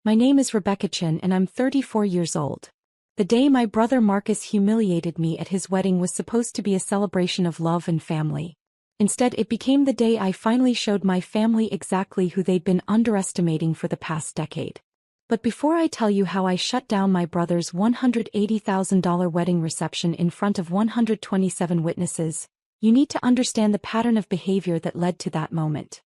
My name is Rebecca Chin and I'm 34 years old. The day my brother Marcus humiliated me at his wedding was supposed to be a celebration of love and family. Instead, it became the day I finally showed my family exactly who they'd been underestimating for the past decade. But before I tell you how I shut down my brother's $180,000 wedding reception in front of 127 witnesses, you need to understand the pattern of behavior that led to that moment.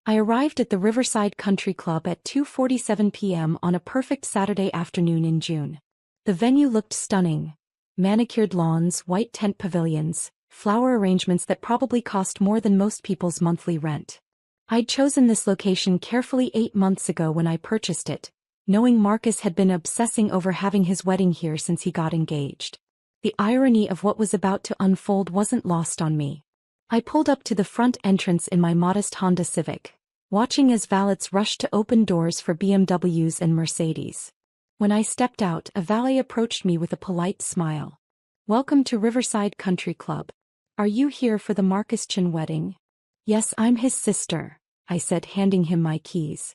I arrived at the Riverside Country Club at 2:47 p.m. on a perfect Saturday afternoon in June. The venue looked stunning. Manicured lawns, white tent pavilions, flower arrangements that probably cost more than most people's monthly rent. I'd chosen this location carefully 8 months ago when I purchased it, knowing Marcus had been obsessing over having his wedding here since he got engaged. The irony of what was about to unfold wasn't lost on me. I pulled up to the front entrance in my modest Honda Civic, watching as valets rushed to open doors for BMWs and Mercedes. When I stepped out, a valet approached me with a polite smile. "Welcome to Riverside Country Club. Are you here for the Marcus Chin wedding?" "Yes, I'm his sister," I said, handing him my keys.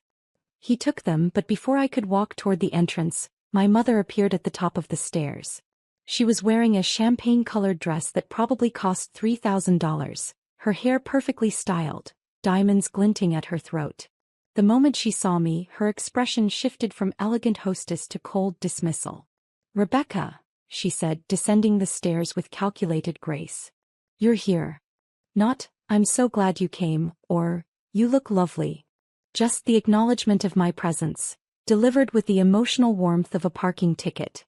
He took them, but before I could walk toward the entrance, my mother appeared at the top of the stairs. She was wearing a champagne-colored dress that probably cost $3,000, her hair perfectly styled, diamonds glinting at her throat. The moment she saw me, her expression shifted from elegant hostess to cold dismissal. "Rebecca," she said, descending the stairs with calculated grace. "You're here." Not, "I'm so glad you came," or, "You look lovely." Just the acknowledgement of my presence, delivered with the emotional warmth of a parking ticket.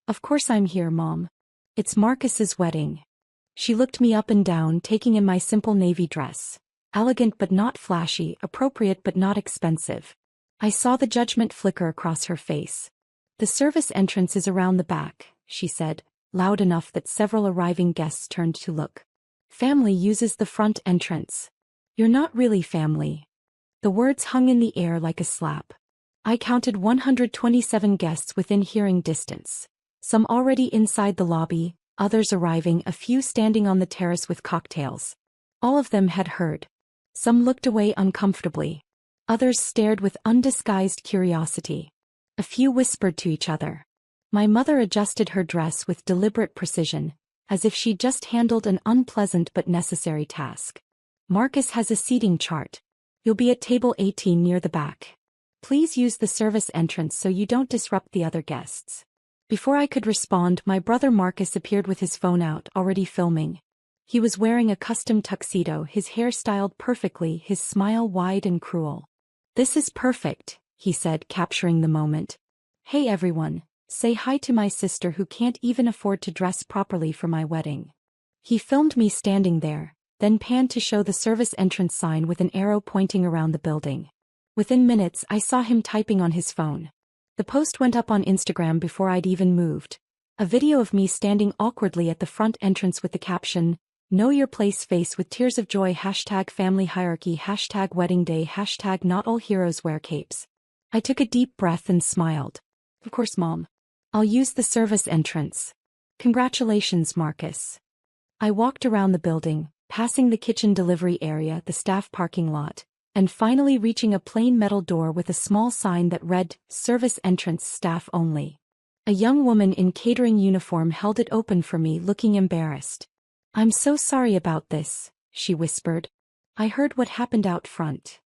"Of course I'm here, Mom. It's Marcus's wedding." She looked me up and down, taking in my simple navy dress. Elegant but not flashy, appropriate but not expensive. I saw the judgment flicker across her face. "The service entrance is around the back," she said, loud enough that several arriving guests turned to look. "Family uses the front entrance. You're not really family." The words hung in the air like a slap. I counted 127 guests within hearing distance. Some already inside the lobby, others arriving, a few standing on the terrace with cocktails. All of them had heard. Some looked away uncomfortably. Others stared with undisguised curiosity. A few whispered to each other. My mother adjusted her dress with deliberate precision, as if she'd just handled an unpleasant but necessary task. "Marcus has a seating chart. You'll be at table 18 near the back. Please use the service entrance so you don't disrupt the other guests." Before I could respond, my brother Marcus appeared with his phone out, already filming. He was wearing a custom tuxedo, his hair styled perfectly, his smile wide and cruel. "This is perfect," he said, capturing the moment. "Hey everyone, say hi to my sister who can't even afford to dress properly for my wedding." He filmed me standing there, then panned to show the service entrance sign with an arrow pointing around the building. Within minutes, I saw him typing on his phone. The post went up on Instagram before I'd even moved. A video of me standing awkwardly at the front entrance with the caption, "Know your place" face with tears of joy, #family hierarchy, #wedding day, #not all heroes wear capes. I took a deep breath and smiled. "Of course, Mom. I'll use the service entrance. Congratulations, Marcus." I walked around the building, passing the kitchen delivery area, the staff parking lot, and finally reaching a plain metal door with a small sign that read, "Service entrance, staff only." A young woman in catering uniform held it open for me, looking embarrassed. "I'm so sorry about this," she whispered. "I heard what happened out front."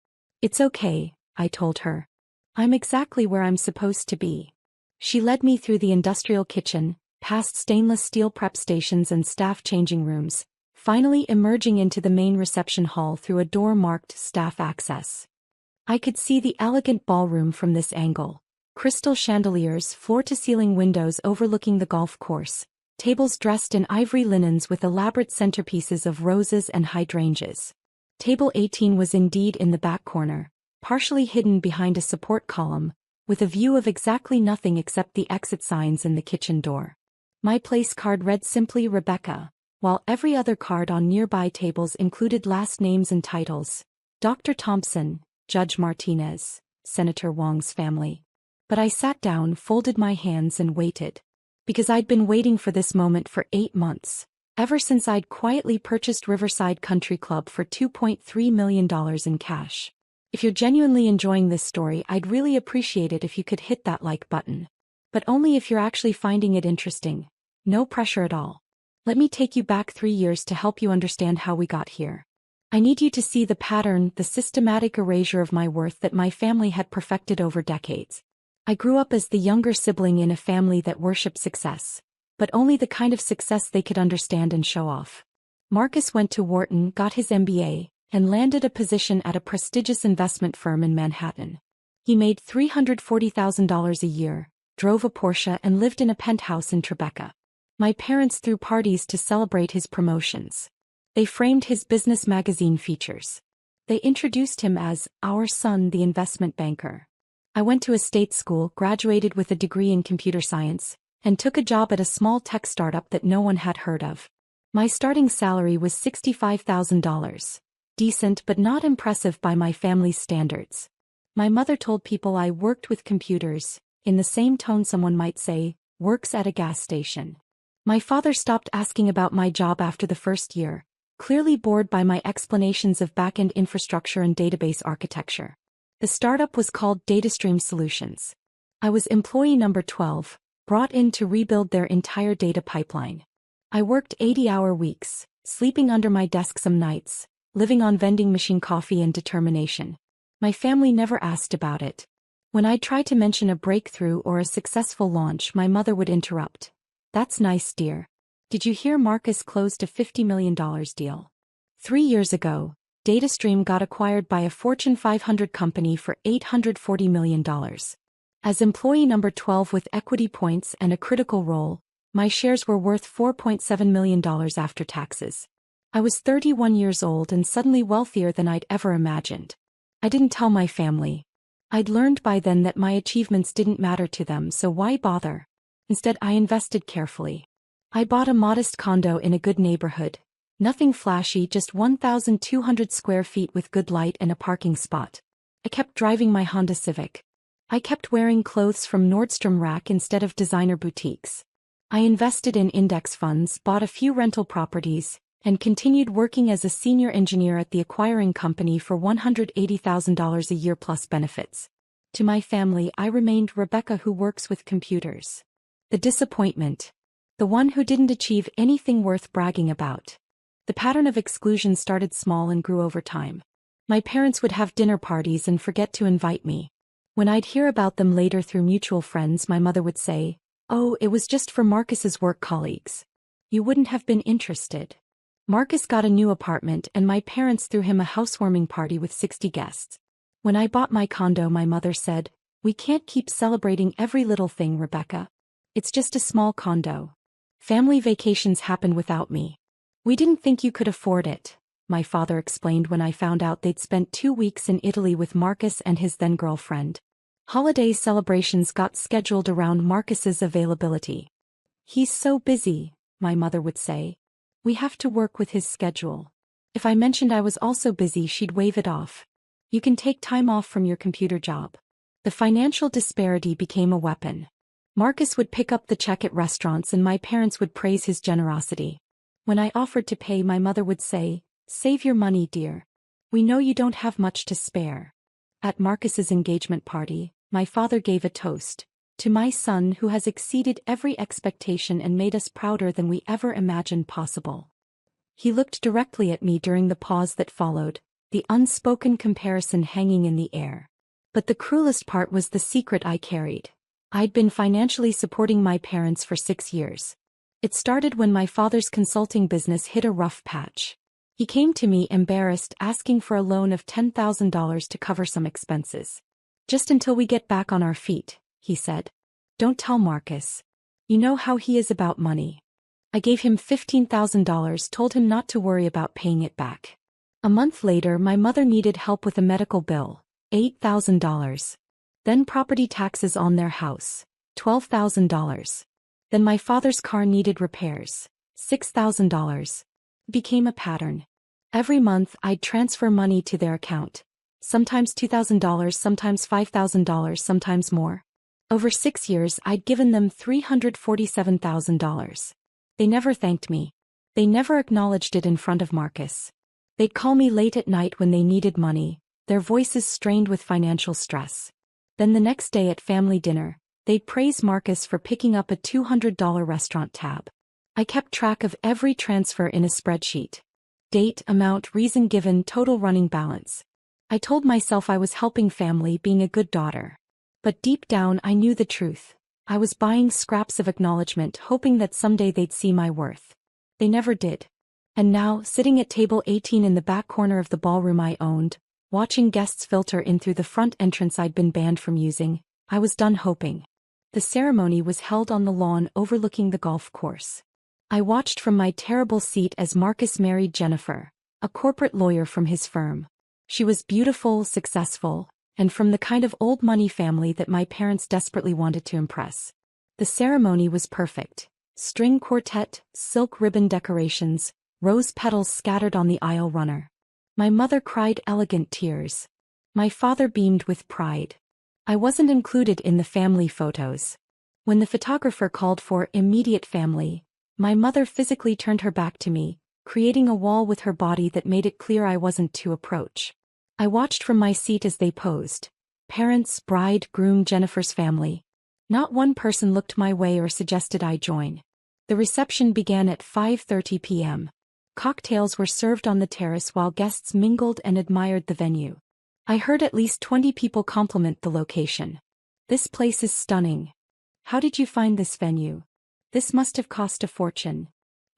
"It's okay," I told her. "I'm exactly where I'm supposed to be." She led me through the industrial kitchen, past stainless steel prep stations and staff changing rooms, finally emerging into the main reception hall through a door marked "Staff Access." I could see the elegant ballroom from this angle. Crystal chandeliers, floor-to-ceiling windows overlooking the golf course, tables dressed in ivory linens with elaborate centerpieces of roses and hydrangeas. Table 18 was indeed in the back corner, partially hidden behind a support column, with a view of exactly nothing except the exit signs and the kitchen door. My place card read simply Rebecca, while every other card on nearby tables included last names and titles: Dr. Thompson, Judge Martinez, Senator Wong's family. But I sat down, folded my hands and waited. Because I'd been waiting for this moment for 8 months, ever since I'd quietly purchased Riverside Country Club for $2.3 million in cash. If you're genuinely enjoying this story, I'd really appreciate it if you could hit that like button. But only if you're actually finding it interesting. No pressure at all. Let me take you back 3 years to help you understand how we got here. I need you to see the pattern, the systematic erasure of my worth that my family had perfected over decades. I grew up as the younger sibling in a family that worshipped success, but only the kind of success they could understand and show off. Marcus went to Wharton, got his MBA, and landed a position at a prestigious investment firm in Manhattan. He made $340,000 a year, drove a Porsche and lived in a penthouse in Tribeca. My parents threw parties to celebrate his promotions. They framed his business magazine features. They introduced him as our son, the investment banker. I went to a state school, graduated with a degree in computer science, and took a job at a small tech startup that no one had heard of. My starting salary was $65,000. Decent but not impressive by my family's standards. My mother told people I worked with computers, in the same tone someone might say, works at a gas station. My father stopped asking about my job after the first year, clearly bored by my explanations of back-end infrastructure and database architecture. The startup was called DataStream Solutions. I was employee number 12, brought in to rebuild their entire data pipeline. I worked 80-hour weeks, sleeping under my desk some nights, living on vending machine coffee and determination. My family never asked about it. When I tried to mention a breakthrough or a successful launch, my mother would interrupt. That's nice, dear. Did you hear Marcus closed a $50 million deal? 3 years ago, DataStream got acquired by a Fortune 500 company for $840 million. As employee number 12 with equity points and a critical role, my shares were worth $4.7 million after taxes. I was 31 years old and suddenly wealthier than I'd ever imagined. I didn't tell my family. I'd learned by then that my achievements didn't matter to them, so why bother? Instead, I invested carefully. I bought a modest condo in a good neighborhood. Nothing flashy, just 1,200 square feet with good light and a parking spot. I kept driving my Honda Civic. I kept wearing clothes from Nordstrom Rack instead of designer boutiques. I invested in index funds, bought a few rental properties, and continued working as a senior engineer at the acquiring company for $180,000 a year plus benefits. To my family, I remained Rebecca who works with computers. The disappointment. The one who didn't achieve anything worth bragging about. The pattern of exclusion started small and grew over time. My parents would have dinner parties and forget to invite me. When I'd hear about them later through mutual friends, my mother would say, "Oh, it was just for Marcus's work colleagues. You wouldn't have been interested." Marcus got a new apartment and my parents threw him a housewarming party with 60 guests. When I bought my condo, my mother said, "We can't keep celebrating every little thing, Rebecca. It's just a small condo. Family vacations happen without me." "We didn't think you could afford it," my father explained when I found out they'd spent 2 weeks in Italy with Marcus and his then-girlfriend. Holiday celebrations got scheduled around Marcus's availability. "He's so busy," my mother would say. "We have to work with his schedule." If I mentioned I was also busy, she'd wave it off. "You can take time off from your computer job." The financial disparity became a weapon. Marcus would pick up the check at restaurants and my parents would praise his generosity. When I offered to pay, my mother would say, "Save your money, dear. We know you don't have much to spare." At Marcus's engagement party, my father gave a toast, "To my son who has exceeded every expectation and made us prouder than we ever imagined possible." He looked directly at me during the pause that followed, the unspoken comparison hanging in the air. But the cruelest part was the secret I carried. I'd been financially supporting my parents for 6 years. It started when my father's consulting business hit a rough patch. He came to me embarrassed, asking for a loan of $10,000 to cover some expenses. "Just until we get back on our feet," he said. "Don't tell Marcus. You know how he is about money." I gave him $15,000, told him not to worry about paying it back. A month later, my mother needed help with a medical bill, $8,000. Then property taxes on their house, $12,000. Then my father's car needed repairs, $6,000. It became a pattern. Every month I'd transfer money to their account. Sometimes $2,000, sometimes $5,000, sometimes more. Over 6 years I'd given them $347,000. They never thanked me. They never acknowledged it in front of Marcus. They'd call me late at night when they needed money, their voices strained with financial stress. Then the next day at family dinner, they'd praise Marcus for picking up a $200 restaurant tab. I kept track of every transfer in a spreadsheet. Date, amount, reason given, total running balance. I told myself I was helping family, being a good daughter. But deep down I knew the truth. I was buying scraps of acknowledgement, hoping that someday they'd see my worth. They never did. And now, sitting at table 18 in the back corner of the ballroom I owned, watching guests filter in through the front entrance I'd been banned from using, I was done hoping. The ceremony was held on the lawn overlooking the golf course. I watched from my terrible seat as Marcus married Jennifer, a corporate lawyer from his firm. She was beautiful, successful, and from the kind of old money family that my parents desperately wanted to impress. The ceremony was perfect. String quartet, silk ribbon decorations, rose petals scattered on the aisle runner. My mother cried elegant tears. My father beamed with pride. I wasn't included in the family photos. When the photographer called for immediate family, my mother physically turned her back to me, creating a wall with her body that made it clear I wasn't to approach. I watched from my seat as they posed. Parents, bride, groom, Jennifer's family. Not one person looked my way or suggested I join. The reception began at 5:30 p.m. Cocktails were served on the terrace while guests mingled and admired the venue. I heard at least 20 people compliment the location. "This place is stunning. How did you find this venue? This must have cost a fortune."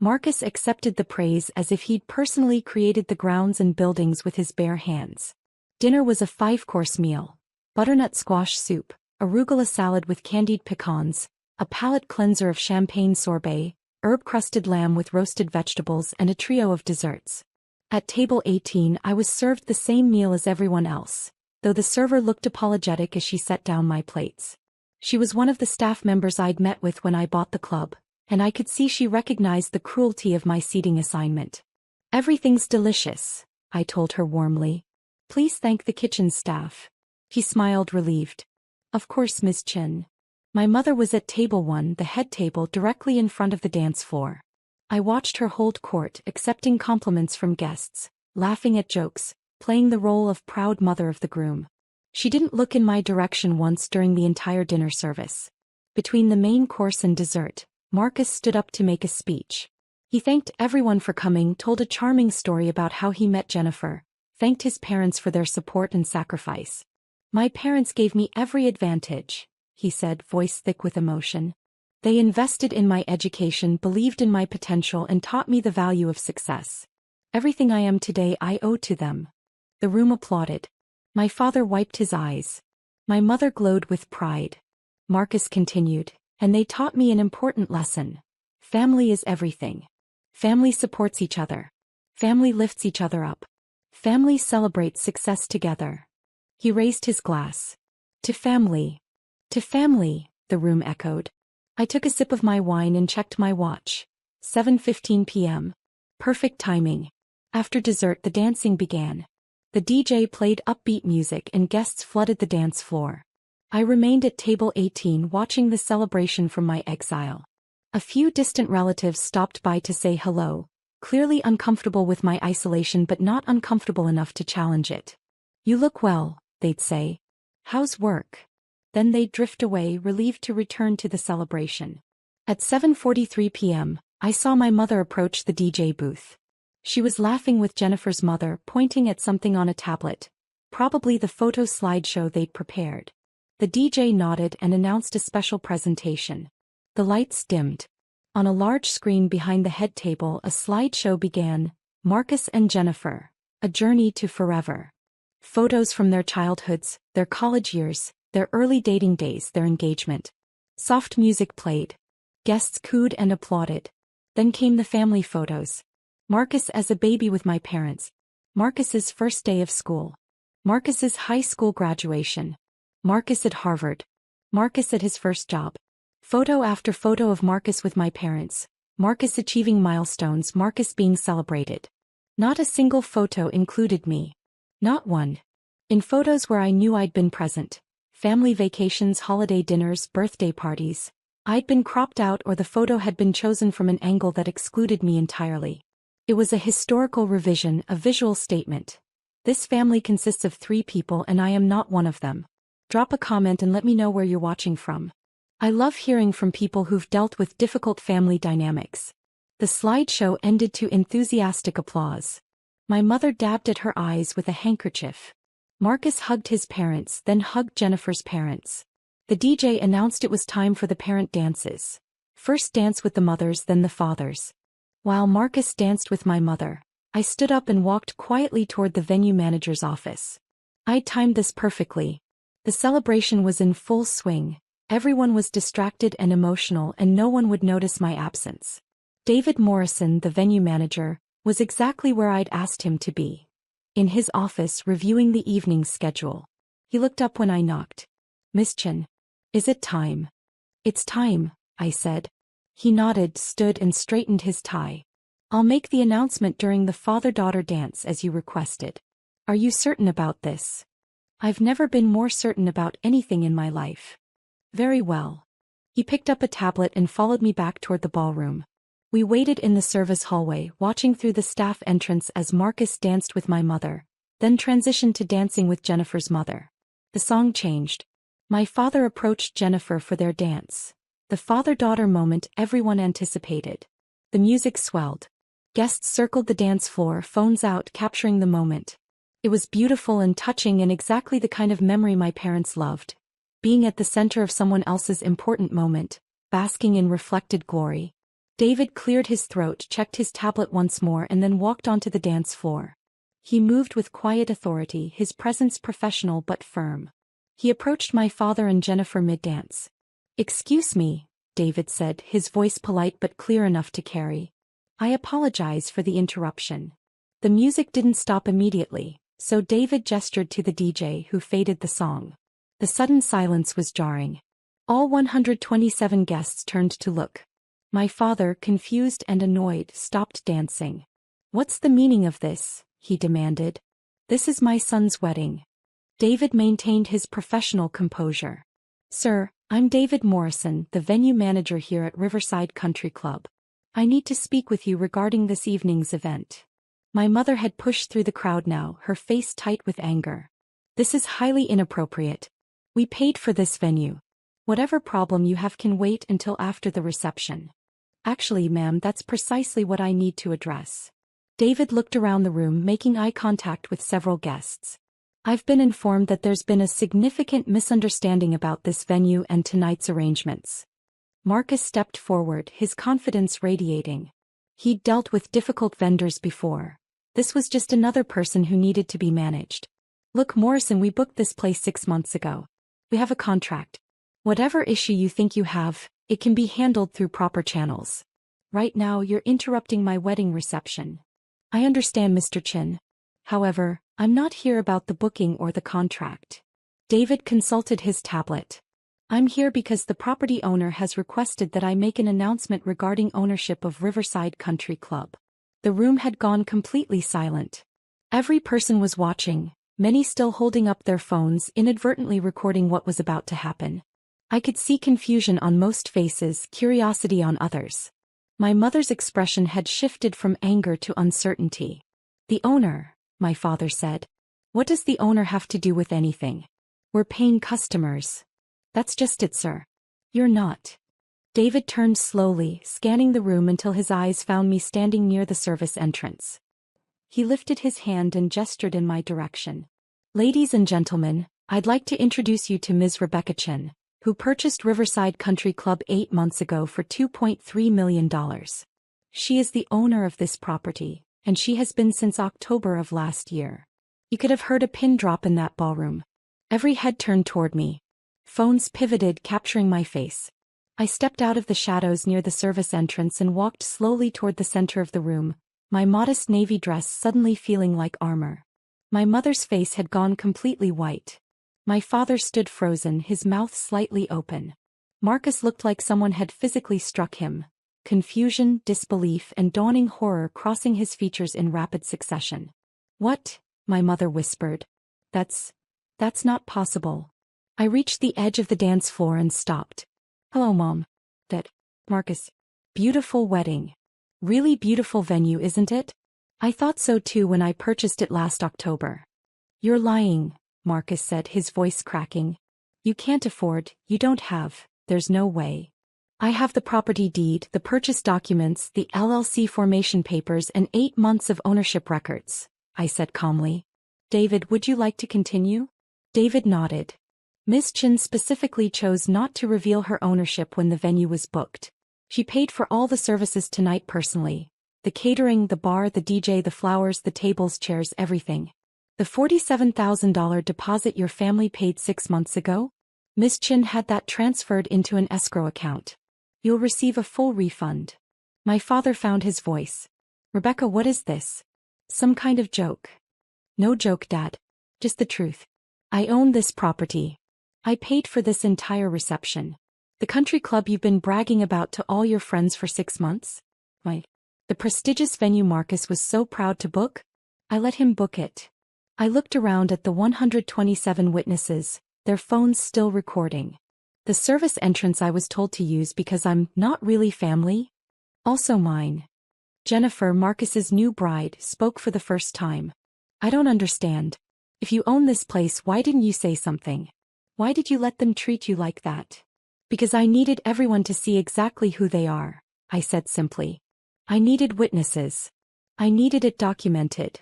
Marcus accepted the praise as if he'd personally created the grounds and buildings with his bare hands. Dinner was a 5-course meal. Butternut squash soup, arugula salad with candied pecans, a palate cleanser of champagne sorbet, herb-crusted lamb with roasted vegetables, and a trio of desserts. At table 18 I was served the same meal as everyone else, though the server looked apologetic as she set down my plates. She was one of the staff members I'd met with when I bought the club, and I could see she recognized the cruelty of my seating assignment. "Everything's delicious," I told her warmly. "Please thank the kitchen staff." She smiled relieved. "Of course, Ms. Chin." My mother was at table 1, the head table directly in front of the dance floor. I watched her hold court, accepting compliments from guests, laughing at jokes, playing the role of proud mother of the groom. She didn't look in my direction once during the entire dinner service. Between the main course and dessert, Marcus stood up to make a speech. He thanked everyone for coming, told a charming story about how he met Jennifer, thanked his parents for their support and sacrifice. "My parents gave me every advantage," he said, voice thick with emotion. "They invested in my education, believed in my potential, and taught me the value of success. Everything I am today I owe to them." The room applauded. My father wiped his eyes. My mother glowed with pride. Marcus continued, "And they taught me an important lesson. Family is everything. Family supports each other. Family lifts each other up. Family celebrates success together." He raised his glass. "To family." "To family," the room echoed. I took a sip of my wine and checked my watch. 7:15 p.m. Perfect timing. After dessert the dancing began. The DJ played upbeat music and guests flooded the dance floor. I remained at table 18 watching the celebration from my exile. A few distant relatives stopped by to say hello, clearly uncomfortable with my isolation but not uncomfortable enough to challenge it. "You look well," they'd say. "How's work?" Then they'd drift away, relieved to return to the celebration. At 7:43 p.m., I saw my mother approach the DJ booth. She was laughing with Jennifer's mother, pointing at something on a tablet, probably the photo slideshow they'd prepared. The DJ nodded and announced a special presentation. The lights dimmed. On a large screen behind the head table a slideshow began, Marcus and Jennifer, a journey to forever. Photos from their childhoods, their college years, their early dating days, their engagement. Soft music played. Guests cooed and applauded. Then came the family photos. Marcus as a baby with my parents. Marcus's first day of school. Marcus's high school graduation. Marcus at Harvard. Marcus at his first job. Photo after photo of Marcus with my parents. Marcus achieving milestones, Marcus being celebrated. Not a single photo included me. Not one. In photos where I knew I'd been present, family vacations, holiday dinners, birthday parties, I'd been cropped out or the photo had been chosen from an angle that excluded me entirely. It was a historical revision, a visual statement. This family consists of 3 people and I am not one of them. Drop a comment and let me know where you're watching from. I love hearing from people who've dealt with difficult family dynamics. The slideshow ended to enthusiastic applause. My mother dabbed at her eyes with a handkerchief. Marcus hugged his parents, then hugged Jennifer's parents. The DJ announced it was time for the parent dances. First dance with the mothers, then the fathers. While Marcus danced with my mother, I stood up and walked quietly toward the venue manager's office. I timed this perfectly. The celebration was in full swing. Everyone was distracted and emotional and no one would notice my absence. David Morrison, the venue manager, was exactly where I'd asked him to be. In his office reviewing the evening's schedule. He looked up when I knocked. "Miss Chen, is it time?" "It's time," I said. He nodded, stood and straightened his tie. "I'll make the announcement during the father-daughter dance as you requested. Are you certain about this?" "I've never been more certain about anything in my life." "Very well." He picked up a tablet and followed me back toward the ballroom. We waited in the service hallway, watching through the staff entrance as Marcus danced with my mother, then transitioned to dancing with Jennifer's mother. The song changed. My father approached Jennifer for their dance. The father-daughter moment everyone anticipated. The music swelled. Guests circled the dance floor, phones out, capturing the moment. It was beautiful and touching and exactly the kind of memory my parents loved. Being at the center of someone else's important moment, basking in reflected glory. David cleared his throat, checked his tablet once more and then walked onto the dance floor. He moved with quiet authority, his presence professional but firm. He approached my father and Jennifer mid-dance. "Excuse me," David said, his voice polite but clear enough to carry. "I apologize for the interruption." The music didn't stop immediately, so David gestured to the DJ who faded the song. The sudden silence was jarring. All 127 guests turned to look. My father, confused and annoyed, stopped dancing. "What's the meaning of this?" he demanded. "This is my son's wedding." David maintained his professional composure. "Sir, I'm David Morrison, the venue manager here at Riverside Country Club. I need to speak with you regarding this evening's event." My mother had pushed through the crowd now, her face tight with anger. "This is highly inappropriate. We paid for this venue. Whatever problem you have can wait until after the reception." "Actually, ma'am, that's precisely what I need to address." David looked around the room, making eye contact with several guests. "I've been informed that there's been a significant misunderstanding about this venue and tonight's arrangements." Marcus stepped forward, his confidence radiating. He'd dealt with difficult vendors before. This was just another person who needed to be managed. "Look, Morrison, we booked this place 6 months ago. We have a contract. Whatever issue you think you have, it can be handled through proper channels. Right now you're interrupting my wedding reception." "I understand, Mr. Chin. However, I'm not here about the booking or the contract." David consulted his tablet. "I'm here because the property owner has requested that I make an announcement regarding ownership of Riverside Country Club." The room had gone completely silent. Every person was watching, many still holding up their phones, inadvertently recording what was about to happen. I could see confusion on most faces, curiosity on others. My mother's expression had shifted from anger to uncertainty. "The owner," my father said. "What does the owner have to do with anything? We're paying customers." "That's just it, sir. You're not." David turned slowly, scanning the room until his eyes found me standing near the service entrance. He lifted his hand and gestured in my direction. "Ladies and gentlemen, I'd like to introduce you to Ms. Rebecca Chen, who purchased Riverside Country Club 8 months ago for $2.3 million. She is the owner of this property, and she has been since October of last year." You could have heard a pin drop in that ballroom. Every head turned toward me. Phones pivoted, capturing my face. I stepped out of the shadows near the service entrance and walked slowly toward the center of the room, my modest navy dress suddenly feeling like armor. My mother's face had gone completely white. My father stood frozen, his mouth slightly open. Marcus looked like someone had physically struck him. Confusion, disbelief, and dawning horror crossing his features in rapid succession. "What?" my mother whispered. That's not possible." I reached the edge of the dance floor and stopped. "Hello, Mom. Marcus. Beautiful wedding. Really beautiful venue, isn't it? I thought so too when I purchased it last October." You're lying, Marcus said, his voice cracking. You can't afford, you don't have, there's no way. I have the property deed, the purchase documents, the LLC formation papers, and 8 months of ownership records, I said calmly. David, would you like to continue? David nodded. Miss Chin specifically chose not to reveal her ownership when the venue was booked. She paid for all the services tonight personally. The catering, the bar, the DJ, the flowers, the tables, chairs, everything. The $47,000 deposit your family paid 6 months ago? Miss Chin had that transferred into an escrow account. You'll receive a full refund. My father found his voice. Rebecca, what is this? Some kind of joke. No joke, Dad. Just the truth. I own this property. I paid for this entire reception. The country club you've been bragging about to all your friends for 6 months? The prestigious venue Marcus was so proud to book? I let him book it. I looked around at the 127 witnesses, their phones still recording. The service entrance I was told to use because I'm not really family? Also mine. Jennifer, Marcus's new bride, spoke for the first time. I don't understand. If you own this place, why didn't you say something? Why did you let them treat you like that? Because I needed everyone to see exactly who they are, I said simply. I needed witnesses. I needed it documented.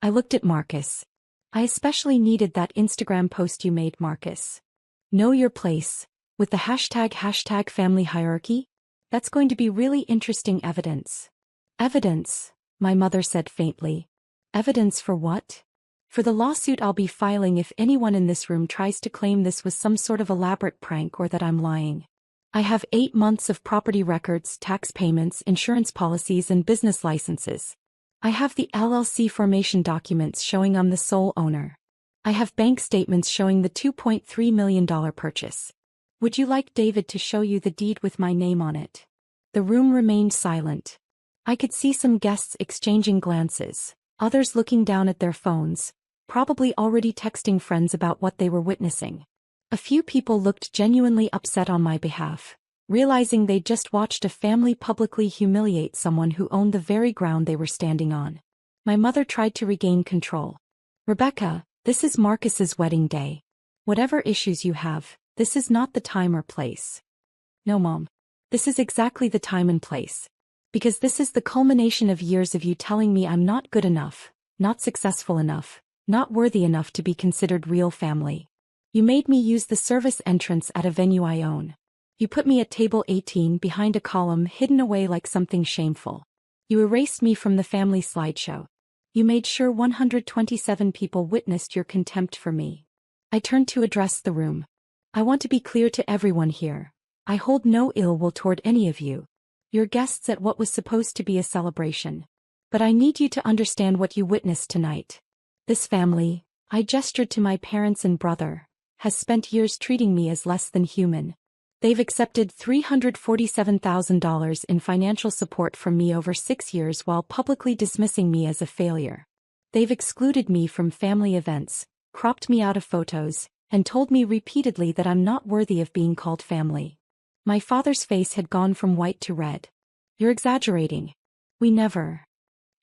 I looked at Marcus. I especially needed that Instagram post you made, Marcus. Know your place, with the hashtag family hierarchy? That's going to be really interesting evidence. Evidence, my mother said faintly. Evidence for what? For the lawsuit I'll be filing if anyone in this room tries to claim this was some sort of elaborate prank or that I'm lying. I have 8 months of property records, tax payments, insurance policies, and business licenses. I have the LLC formation documents showing I'm the sole owner. I have bank statements showing the $2.3 million purchase. Would you like David to show you the deed with my name on it? The room remained silent. I could see some guests exchanging glances, others looking down at their phones, probably already texting friends about what they were witnessing. A few people looked genuinely upset on my behalf, realizing they'd just watched a family publicly humiliate someone who owned the very ground they were standing on. My mother tried to regain control. Rebecca, this is Marcus's wedding day. Whatever issues you have, this is not the time or place. No, Mom. This is exactly the time and place. Because this is the culmination of years of you telling me I'm not good enough, not successful enough, not worthy enough to be considered real family. You made me use the service entrance at a venue I own. You put me at table 18 behind a column hidden away like something shameful. You erased me from the family slideshow. You made sure 127 people witnessed your contempt for me. I turned to address the room. I want to be clear to everyone here. I hold no ill will toward any of you. You're guests at what was supposed to be a celebration. But I need you to understand what you witnessed tonight. This family, I gestured to my parents and brother, has spent years treating me as less than human. They've accepted $347,000 in financial support from me over 6 years while publicly dismissing me as a failure. They've excluded me from family events, cropped me out of photos, and told me repeatedly that I'm not worthy of being called family. My father's face had gone from white to red. You're exaggerating. We never.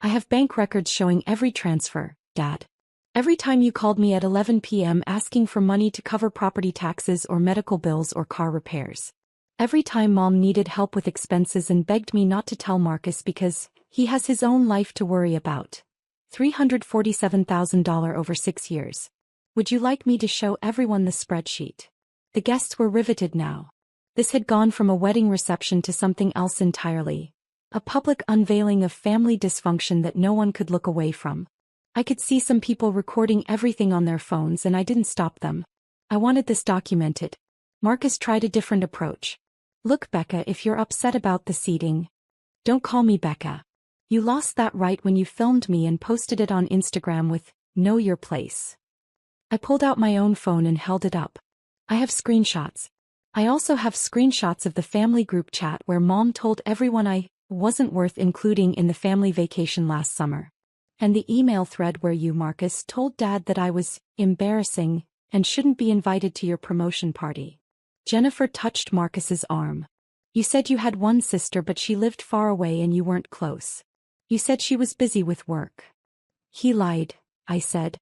I have bank records showing every transfer, Dad. Every time you called me at 11 p.m. asking for money to cover property taxes or medical bills or car repairs. Every time Mom needed help with expenses and begged me not to tell Marcus because he has his own life to worry about. $347,000 over 6 years. Would you like me to show everyone the spreadsheet? The guests were riveted now. This had gone from a wedding reception to something else entirely. A public unveiling of family dysfunction that no one could look away from. I could see some people recording everything on their phones and I didn't stop them. I wanted this documented. Marcus tried a different approach. Look, Becca, if you're upset about the seating. Don't call me Becca. You lost that right when you filmed me and posted it on Instagram with, "Know your place." I pulled out my own phone and held it up. I have screenshots. I also have screenshots of the family group chat where Mom told everyone I wasn't worth including in the family vacation last summer. And the email thread where you, Marcus, told Dad that I was embarrassing and shouldn't be invited to your promotion party. Jennifer touched Marcus's arm. You said you had one sister but she lived far away and you weren't close. You said she was busy with work. He lied, I said.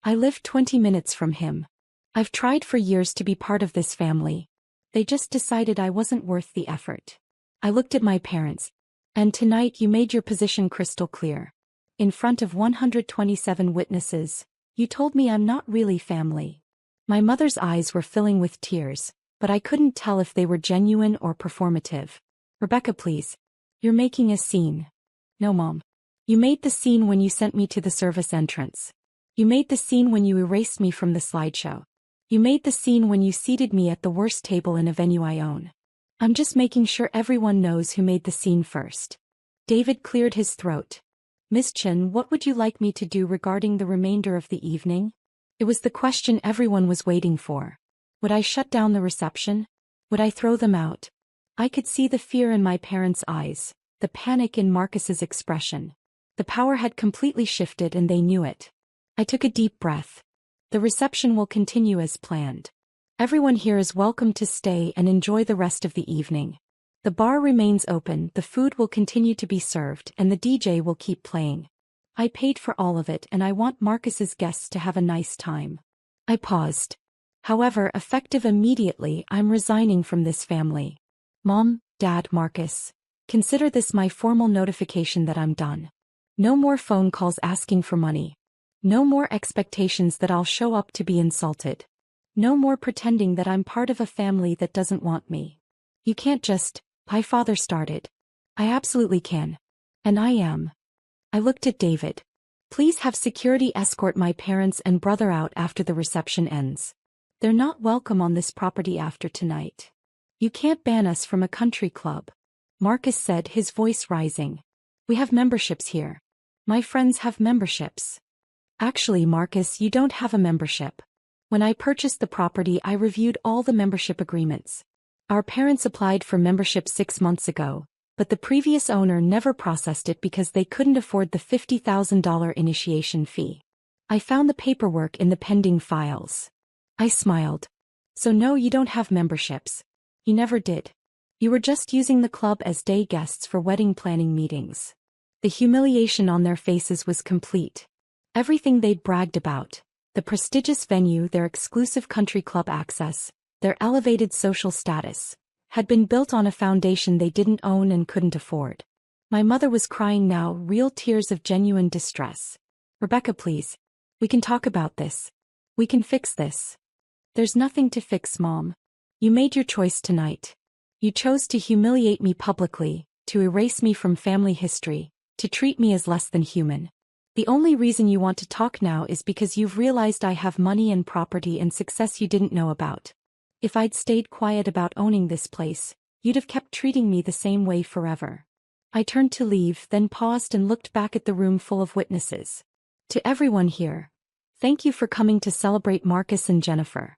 I live 20 minutes from him. I've tried for years to be part of this family. They just decided I wasn't worth the effort. I looked at my parents. And tonight you made your position crystal clear. In front of 127 witnesses, you told me I'm not really family. My mother's eyes were filling with tears, but I couldn't tell if they were genuine or performative. Rebecca, please. You're making a scene. No, Mom. You made the scene when you sent me to the service entrance. You made the scene when you erased me from the slideshow. You made the scene when you seated me at the worst table in a venue I own. I'm just making sure everyone knows who made the scene first. David cleared his throat. Miss Chen, what would you like me to do regarding the remainder of the evening? It was the question everyone was waiting for. Would I shut down the reception? Would I throw them out? I could see the fear in my parents' eyes, the panic in Marcus's expression. The power had completely shifted and they knew it. I took a deep breath. The reception will continue as planned. Everyone here is welcome to stay and enjoy the rest of the evening. The bar remains open, the food will continue to be served, and the DJ will keep playing. I paid for all of it and I want Marcus's guests to have a nice time. I paused. However, effective immediately, I'm resigning from this family. Mom, Dad, Marcus. Consider this my formal notification that I'm done. No more phone calls asking for money. No more expectations that I'll show up to be insulted. No more pretending that I'm part of a family that doesn't want me. You can't just, my father started. I absolutely can. And I am. I looked at David. Please have security escort my parents and brother out after the reception ends. They're not welcome on this property after tonight. You can't ban us from a country club. Marcus said, his voice rising. We have memberships here. My friends have memberships. Actually, Marcus, you don't have a membership. When I purchased the property, I reviewed all the membership agreements. Our parents applied for membership 6 months ago, but the previous owner never processed it because they couldn't afford the $50,000 initiation fee. I found the paperwork in the pending files. I smiled. So no, you don't have memberships. You never did. You were just using the club as day guests for wedding planning meetings. The humiliation on their faces was complete. Everything they'd bragged about, the prestigious venue, their exclusive country club access, their elevated social status, had been built on a foundation they didn't own and couldn't afford. My mother was crying now, real tears of genuine distress. Rebecca, please. We can talk about this. We can fix this. There's nothing to fix, Mom. You made your choice tonight. You chose to humiliate me publicly, to erase me from family history, to treat me as less than human. The only reason you want to talk now is because you've realized I have money and property and success you didn't know about. If I'd stayed quiet about owning this place, you'd have kept treating me the same way forever. I turned to leave, then paused and looked back at the room full of witnesses. To everyone here, thank you for coming to celebrate Marcus and Jennifer.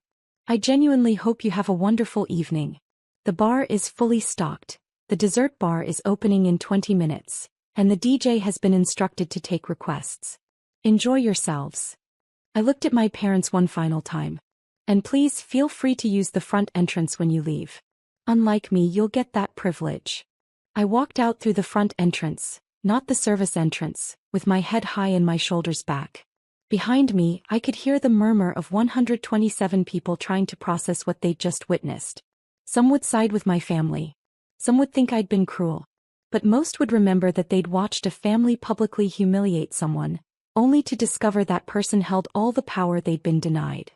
I genuinely hope you have a wonderful evening. The bar is fully stocked, the dessert bar is opening in 20 minutes. And the DJ has been instructed to take requests. Enjoy yourselves. I looked at my parents one final time. And please feel free to use the front entrance when you leave. Unlike me, you'll get that privilege. I walked out through the front entrance, not the service entrance, with my head high and my shoulders back. Behind me, I could hear the murmur of 127 people trying to process what they'd just witnessed. Some would side with my family. Some would think I'd been cruel. But most would remember that they'd watched a family publicly humiliate someone, only to discover that person held all the power they'd been denied.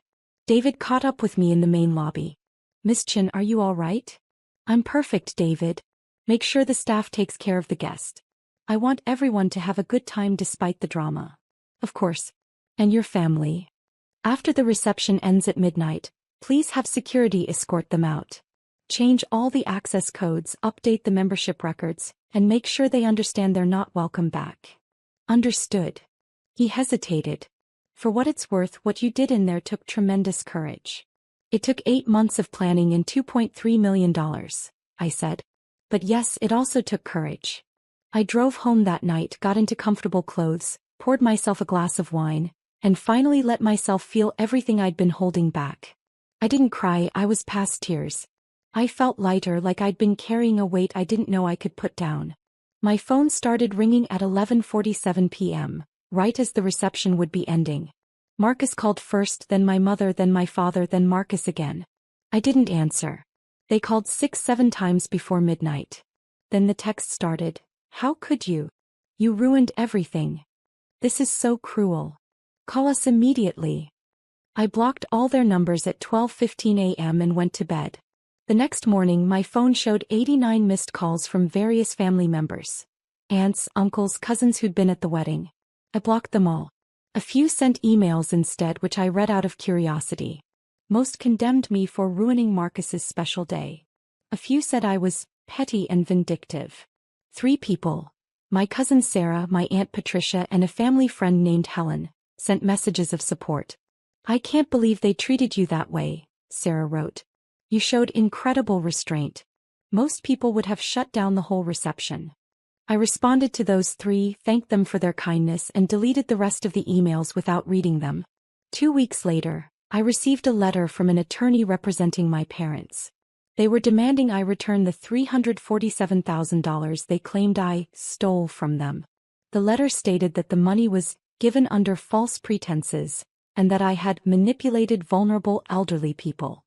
David caught up with me in the main lobby. Miss Chen, are you all right? I'm perfect, David. Make sure the staff takes care of the guest. I want everyone to have a good time despite the drama. Of course. And your family. After the reception ends at midnight, please have security escort them out. Change all the access codes, update the membership records, and make sure they understand they're not welcome back. Understood. He hesitated. For what it's worth, what you did in there took tremendous courage. It took 8 months of planning and $2.3 million, I said. But yes, it also took courage. I drove home that night, got into comfortable clothes, poured myself a glass of wine, and finally let myself feel everything I'd been holding back. I didn't cry, I was past tears. I felt lighter, like I'd been carrying a weight I didn't know I could put down. My phone started ringing at 11:47 p.m., right as the reception would be ending. Marcus called first, then my mother, then my father, then Marcus again. I didn't answer. They called 6-7 times before midnight. Then the text started. How could you? You ruined everything. This is so cruel. Call us immediately. I blocked all their numbers at 12:15 a.m. and went to bed. The next morning my phone showed 89 missed calls from various family members. Aunts, uncles, cousins who'd been at the wedding. I blocked them all. A few sent emails instead, which I read out of curiosity. Most condemned me for ruining Marcus's special day. A few said I was petty and vindictive. 3 people, my cousin Sarah, my Aunt Patricia, and a family friend named Helen, sent messages of support. I can't believe they treated you that way, Sarah wrote. You showed incredible restraint. Most people would have shut down the whole reception. I responded to those 3, thanked them for their kindness, and deleted the rest of the emails without reading them. 2 weeks later, I received a letter from an attorney representing my parents. They were demanding I return the $347,000 they claimed I stole from them. The letter stated that the money was given under false pretenses, and that I had manipulated vulnerable elderly people.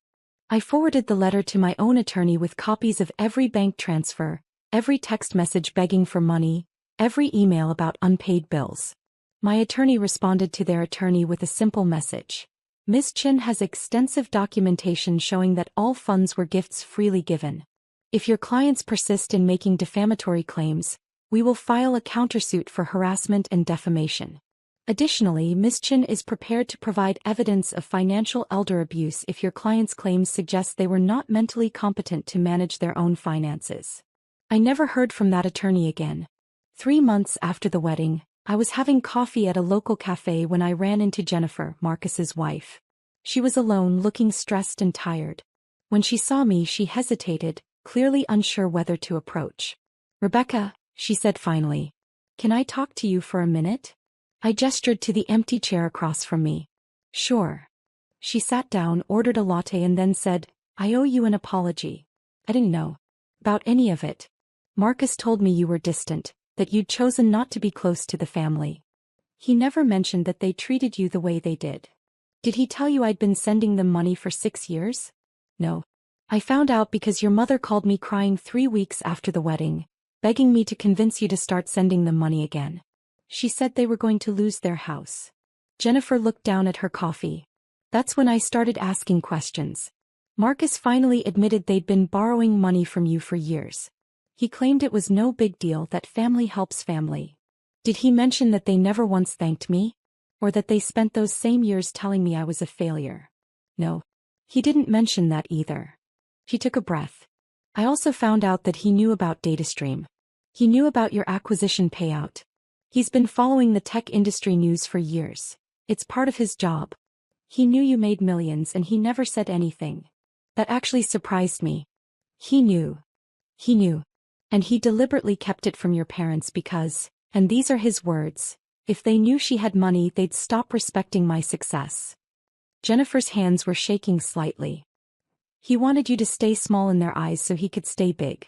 I forwarded the letter to my own attorney with copies of every bank transfer, every text message begging for money, every email about unpaid bills. My attorney responded to their attorney with a simple message. Ms. Chin has extensive documentation showing that all funds were gifts freely given. If your clients persist in making defamatory claims, we will file a countersuit for harassment and defamation. Additionally, Ms. Chin is prepared to provide evidence of financial elder abuse if your clients' claims suggest they were not mentally competent to manage their own finances. I never heard from that attorney again. 3 months after the wedding, I was having coffee at a local cafe when I ran into Jennifer, Marcus's wife. She was alone, looking stressed and tired. When she saw me, she hesitated, clearly unsure whether to approach. Rebecca, she said finally. Can I talk to you for a minute? I gestured to the empty chair across from me. Sure. She sat down, ordered a latte, and then said, I owe you an apology. I didn't know about any of it. Marcus told me you were distant, that you'd chosen not to be close to the family. He never mentioned that they treated you the way they did. Did he tell you I'd been sending them money for 6 years? No. I found out because your mother called me crying 3 weeks after the wedding, begging me to convince you to start sending them money again. She said they were going to lose their house. Jennifer looked down at her coffee. That's when I started asking questions. Marcus finally admitted they'd been borrowing money from you for years. He claimed it was no big deal, that family helps family. Did he mention that they never once thanked me? Or that they spent those same years telling me I was a failure? No. He didn't mention that either. She took a breath. I also found out that he knew about DataStream. He knew about your acquisition payout. He's been following the tech industry news for years. It's part of his job. He knew you made millions and he never said anything. That actually surprised me. He knew. He knew. And he deliberately kept it from your parents because, and these are his words, if they knew she had money, they'd stop respecting my success. Jennifer's hands were shaking slightly. He wanted you to stay small in their eyes so he could stay big.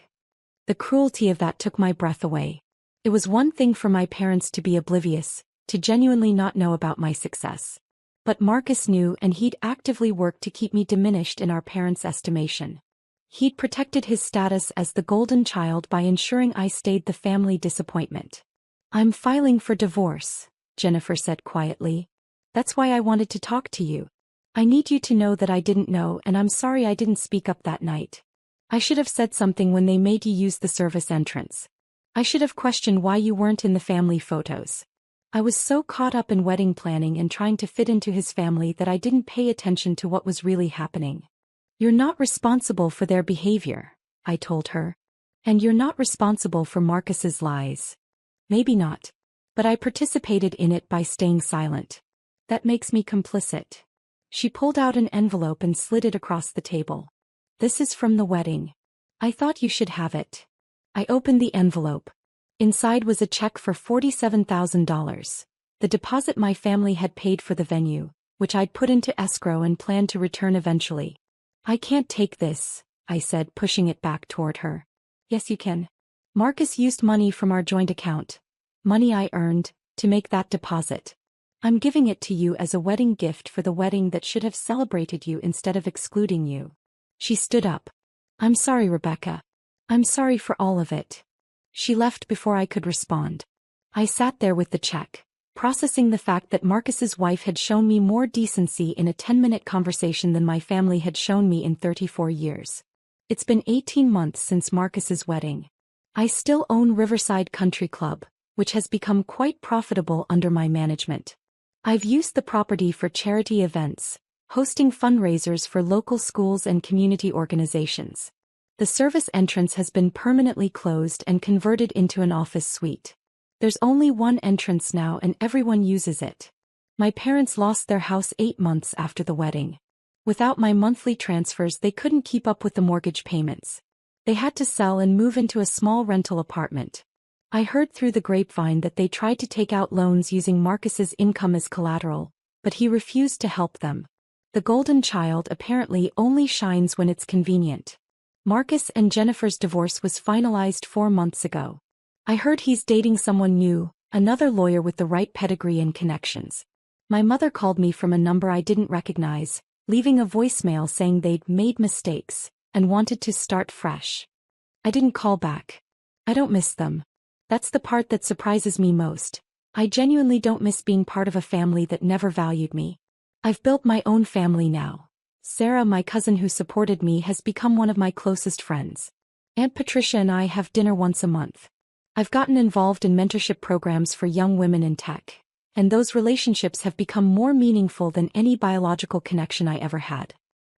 The cruelty of that took my breath away. It was one thing for my parents to be oblivious, to genuinely not know about my success. But Marcus knew, and he'd actively worked to keep me diminished in our parents' estimation. He'd protected his status as the golden child by ensuring I stayed the family disappointment. I'm filing for divorce, Jennifer said quietly. That's why I wanted to talk to you. I need you to know that I didn't know, and I'm sorry I didn't speak up that night. I should have said something when they made you use the service entrance. I should have questioned why you weren't in the family photos. I was so caught up in wedding planning and trying to fit into his family that I didn't pay attention to what was really happening. You're not responsible for their behavior, I told her. And you're not responsible for Marcus's lies. Maybe not. But I participated in it by staying silent. That makes me complicit. She pulled out an envelope and slid it across the table. This is from the wedding. I thought you should have it. I opened the envelope. Inside was a check for $47,000, the deposit my family had paid for the venue, which I'd put into escrow and planned to return eventually. I can't take this, I said, pushing it back toward her. Yes, you can. Marcus used money from our joint account, money I earned, to make that deposit. I'm giving it to you as a wedding gift for the wedding that should have celebrated you instead of excluding you. She stood up. I'm sorry, Rebecca. I'm sorry for all of it. She left before I could respond. I sat there with the check, processing the fact that Marcus's wife had shown me more decency in a 10-minute conversation than my family had shown me in 34 years. It's been 18 months since Marcus's wedding. I still own Riverside Country Club, which has become quite profitable under my management. I've used the property for charity events, hosting fundraisers for local schools and community organizations. The service entrance has been permanently closed and converted into an office suite. There's only one entrance now and everyone uses it. My parents lost their house 8 months after the wedding. Without my monthly transfers, they couldn't keep up with the mortgage payments. They had to sell and move into a small rental apartment. I heard through the grapevine that they tried to take out loans using Marcus's income as collateral, but he refused to help them. The golden child apparently only shines when it's convenient. Marcus and Jennifer's divorce was finalized 4 months ago. I heard he's dating someone new, another lawyer with the right pedigree and connections. My mother called me from a number I didn't recognize, leaving a voicemail saying they'd made mistakes and wanted to start fresh. I didn't call back. I don't miss them. That's the part that surprises me most. I genuinely don't miss being part of a family that never valued me. I've built my own family now. Sarah, my cousin who supported me, has become one of my closest friends. Aunt Patricia and I have dinner once a month. I've gotten involved in mentorship programs for young women in tech, and those relationships have become more meaningful than any biological connection I ever had.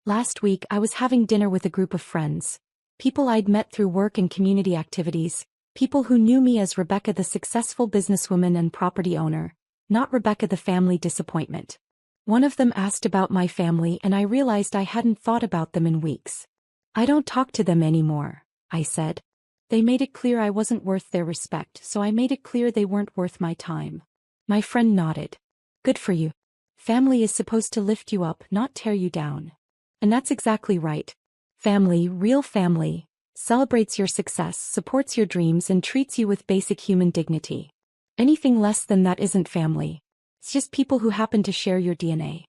Last week I was having dinner with a group of friends, people I'd met through work and community activities, people who knew me as Rebecca the successful businesswoman and property owner, not Rebecca the family disappointment. One of them asked about my family and I realized I hadn't thought about them in weeks. I don't talk to them anymore, I said. They made it clear I wasn't worth their respect, so I made it clear they weren't worth my time. My friend nodded. Good for you. Family is supposed to lift you up, not tear you down. And that's exactly right. Family, real family, celebrates your success, supports your dreams, and treats you with basic human dignity. Anything less than that isn't family. It's just people who happen to share your DNA.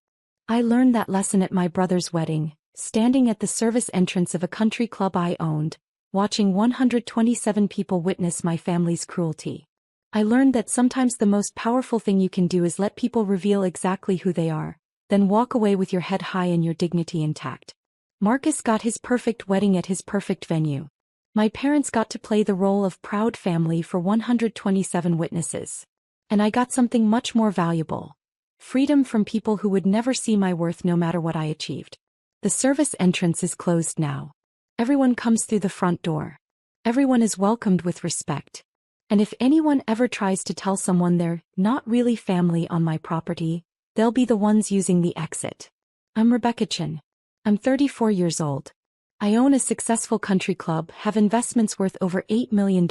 I learned that lesson at my brother's wedding, standing at the service entrance of a country club I owned, watching 127 people witness my family's cruelty. I learned that sometimes the most powerful thing you can do is let people reveal exactly who they are, then walk away with your head high and your dignity intact. Marcus got his perfect wedding at his perfect venue. My parents got to play the role of proud family for 127 witnesses. And I got something much more valuable. Freedom from people who would never see my worth no matter what I achieved. The service entrance is closed now. Everyone comes through the front door. Everyone is welcomed with respect. And if anyone ever tries to tell someone they're not really family on my property, they'll be the ones using the exit. I'm Rebecca Chin. I'm 34 years old. I own a successful country club, have investments worth over $8 million,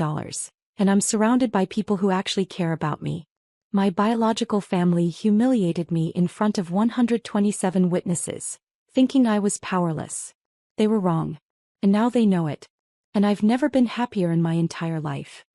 and I'm surrounded by people who actually care about me. My biological family humiliated me in front of 127 witnesses, thinking I was powerless. They were wrong. And now they know it. And I've never been happier in my entire life.